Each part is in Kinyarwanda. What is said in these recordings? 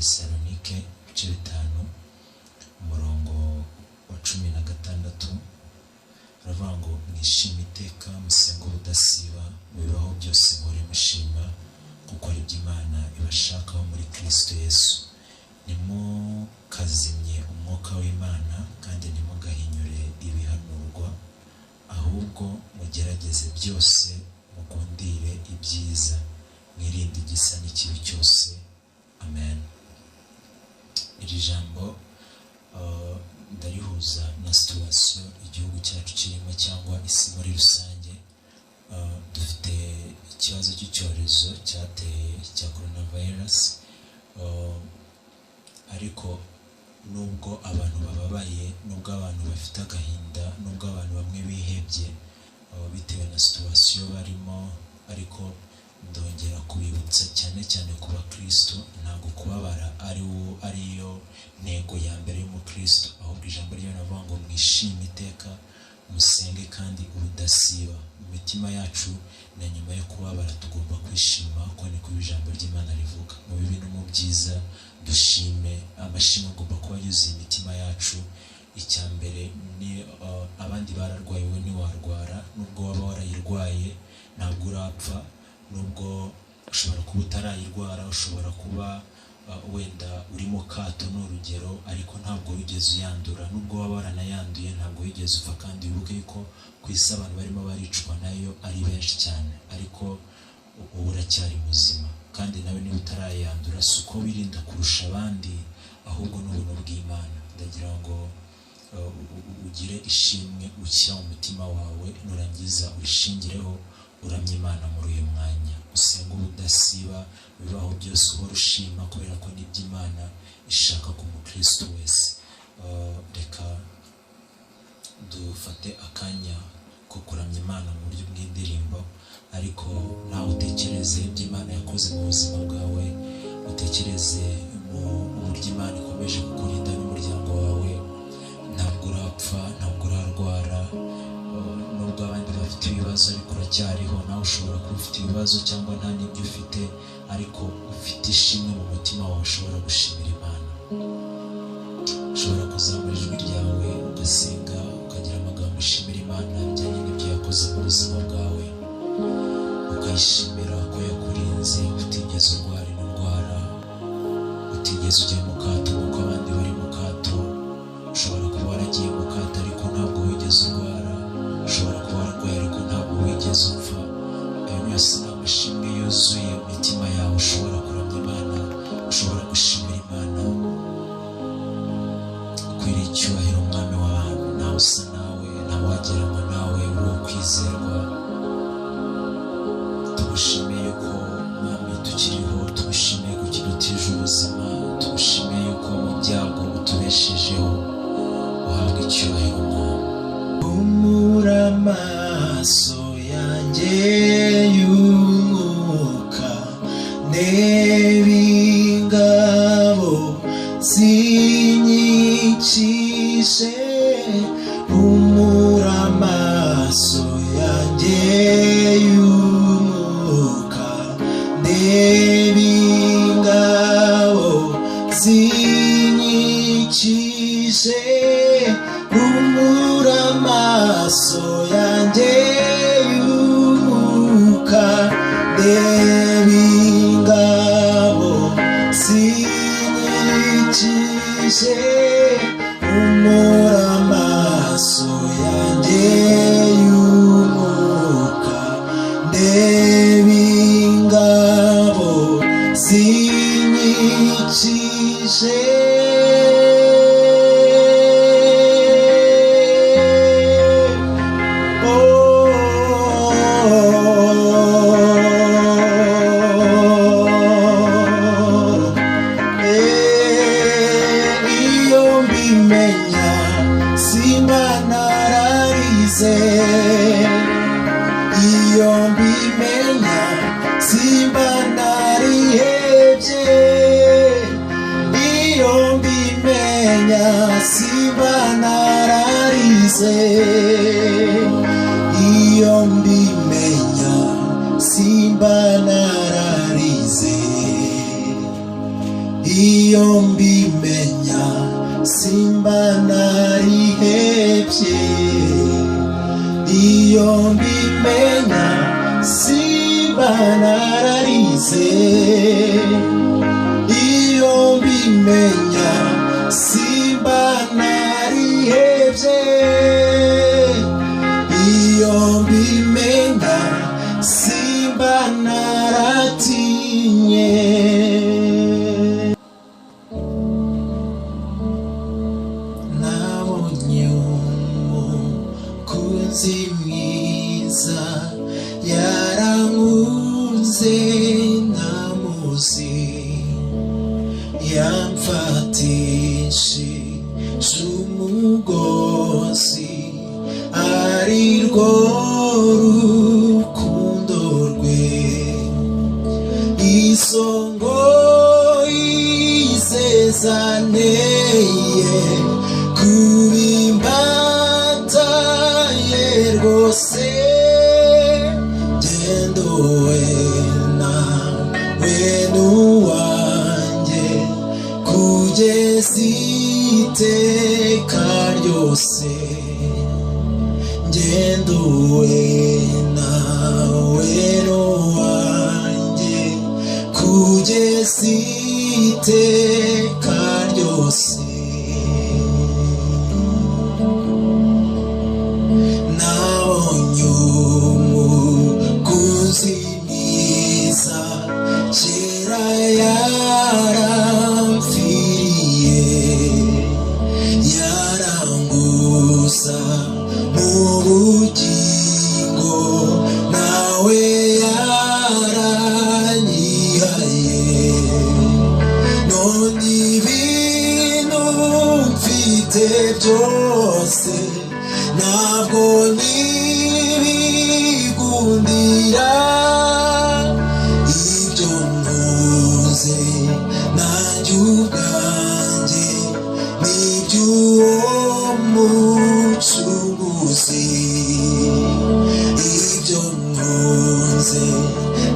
Abatesalonike ibice 5 umurongo wa 16 aravuga ngo mwishime iteka musenga ubudasiba mubibaho byose muhore mushima kuko ari by'Imana ibashakaho muri Kristo Yesu. Nimukazimye umwuka w'Imana kandi ntimugahinyure ibihanurwa, ahubwo mugerageze byose mugundire ibyiza, mwirinde igisa n'ikibi cyose. Amen. Iri jambo ndarihuza na situation igihugu cyacu kirimo cyangwa isi muri rusange. Dufite ikibazo cy'icyorezo cyateye cya coronavirus, ariko nubwo abantu bababaye, nubwo abantu bafite agahinda, nubwo abantu bamwe bihebye bitewe na situation barimo, ariko ndongera kubibutsa cyane cyane ku bakristo ntabwo kubabara ariyo ntego ya mbere y'umukristo, ahubwo ijambo ry'Imana rivuga ngo mwishime iteka musenge kandi ubudasiba. Mu mitima yacu na nyuma yo kubabara tugomba kwishima, kuko niko ijambo ry'Imana rivuga. Mu bibi no mu byiza dushime. Amashimwe agomba kuba yuzuye imitima yacu. Icya mbere ni abandi bararwaye, wowe ntiwarwara. Nubwo waba warayirwaye ntabwo urapfa, nubwo ushobora kuba utarayirwara, ushobora kuba wenda uri mu kato n'urugero, ariko ntabwo wigeze uyandura. Nubwo waba waranayanduye ntabwo wigeze upfa, kandi wibuke yuko ku isi abantu barimo baricwa nayo ari benshi cyane, ariko ubu uracyari muzima. Kandi nawe niba utarayandura si uko wirinda kurusha abandi, ahubwo n'ubuntu bw'Imana. Ndagira ngo ugire ishimwe ushyira mu mutima wawe, nurangiza urishingireho uramya Imana muri uyu mwanya. Usenga ubudasiba, bibaho byose uhora ushima, kubera ko nibyo Imana ishaka ku mukristo wese. Reka dufate akanya ko kuramya Imana mu buryo bw'indirimbo, ariko nawe utekereze ibyo Imana yakoze mu buzima bwawe, utekereze mu buryo Imana ikomeje kukurinda n'umuryango wawe. Ntabwo urapfa, ntabwo urarwara. Nubwo abandi bafite ibibazo ariko uracyariho. Nawe ushobora kuba ufite ibibazo cyangwa nta n'ibyo ufite, ariko ufite ishimwe mu mutima wawe ushobora gushimira Imana. Ushobora kuzamura ijwi ryawe ugasenga, ukagira amagambo ushimira Imana bijyanye n'ibyo yakoze mu buzima bwawe, ukayishimira ko yakurinze, utigeze urwara indwara, utigeze ujya mu kato nk'uko abandi bari mu kato. Ushobora kuba waragiye mu kato ariko ntabwo wigeze urwara, ushobora kuba wararwaye ariko ntabwo wigeze upfa. Ayo yose ni amashimwe yuzuye mu mitima yawe. Ushobora kuramya Imana, ushobora gushimira Imana. Ukwiriye icyubahiro umwami w'abantu, nawe usa nawe, nawe wagereranywa nawe, uwo kwizerwa. Tugushimiye ko mwami tukiriho, tugushimiye ko kidutije ubuzima, tugushimiye yuko mu byago mutubeshejeho. Uhabwe icyubahiro mwami. Humura amaso yanjye y'umwuka, ndebe ingabo zinyikije. Humura amaso yanjye y'umwuka, ndebe ingabo zinyikije. Humura amaso yanjye y'umwuka, ndebe ingabo zinyikije. Humura amaso yanjye y'umwuka, ndebe ingabo zinyikije. Iyo mbimenya simba narihebye, iyo mbimenya simba nararize, iyo mbimenya simba nararize, iyo mbimenya simba nararize, iyo mbimenya simba narihebye, iyo mbimenya simba naratinye. Nabonye umukunzi mwiza yarankunze ntamuzi, yamfatishije umugozi arirwo rukundo rwe, isongo isezaneye kubimbataye rwose, gendowe nawe n'uwanjye kugeza iteka ryose, gendowe nawe n'uwanjye kugeza iteka ryose. Nabonye umukunzi mwiza kera yaramfiriye, yaranguza mu bugingo nawe yaranyihaye, none ibintu mfite byose ntabwo nibigundira, ibyo ntuze nanjye ubwanjye n'iby'uwo mucunguzi, ibyo ntuze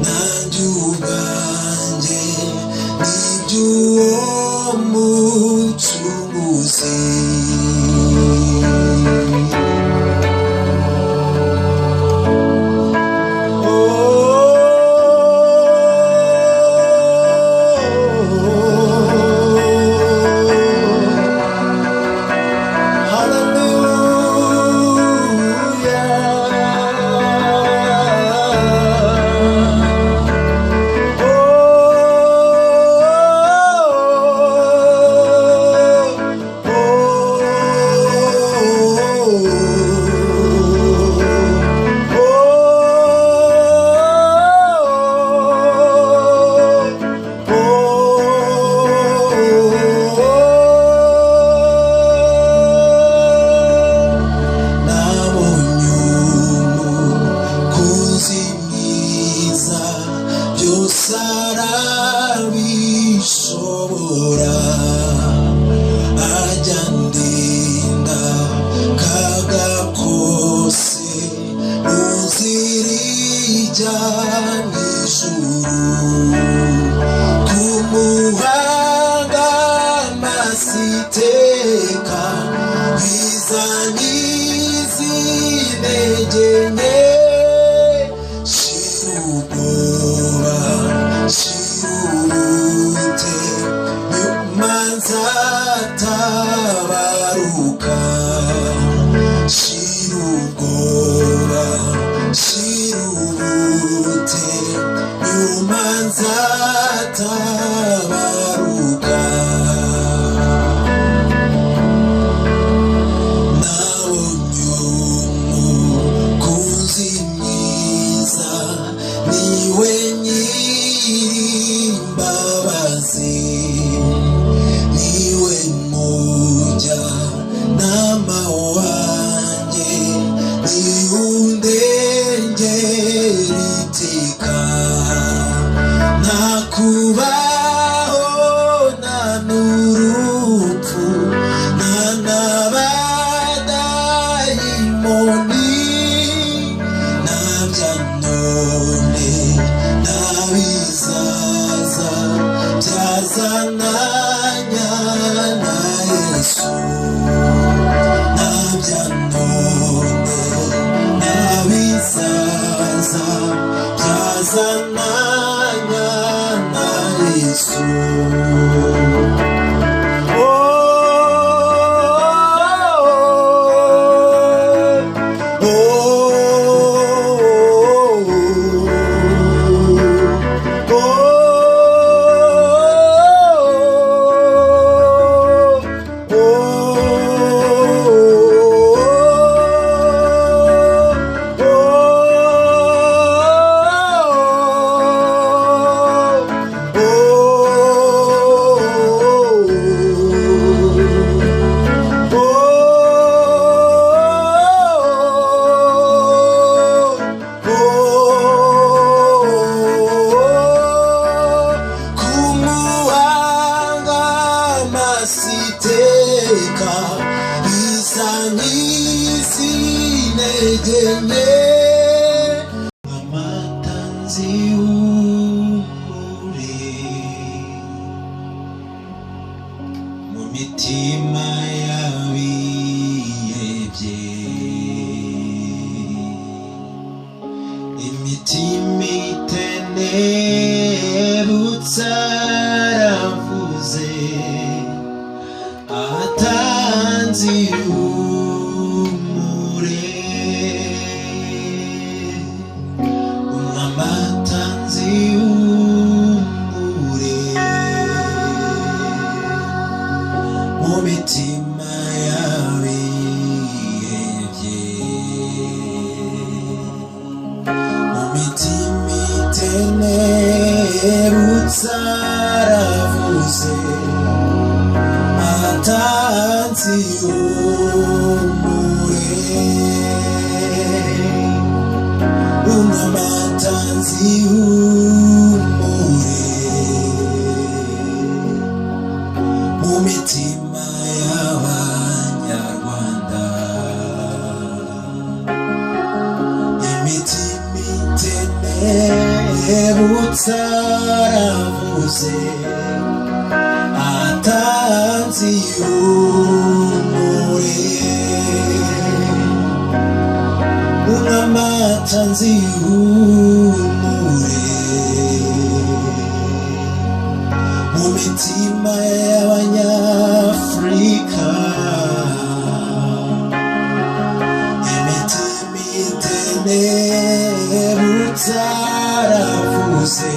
nanjye ubwanjye n'iby'uwo mucunguzi. Sarabishobora ajya ndinda kaga kose uzirija mw'ijuru, kumuhanga masiteka bizanyizi intege nke, shirubwoba shirubute nyuma nzatabaruka, shirubwoba shirubute izananya na Yesu. Mitima yabihebye, imitima itenebutse aravuze, atanze ihumure, umwami atanze ihumure mu mitima yabihebye, mu mitima itenebutse aravuze, atanze ihumure, umwami atanze ihumure mu mitima y'Abanyarwanda, imitima itenebutse aravuze, atanze ihumure, umwami atanze ihumure mu mitima y'Abanyafurika, imitima itenebutse aravuze,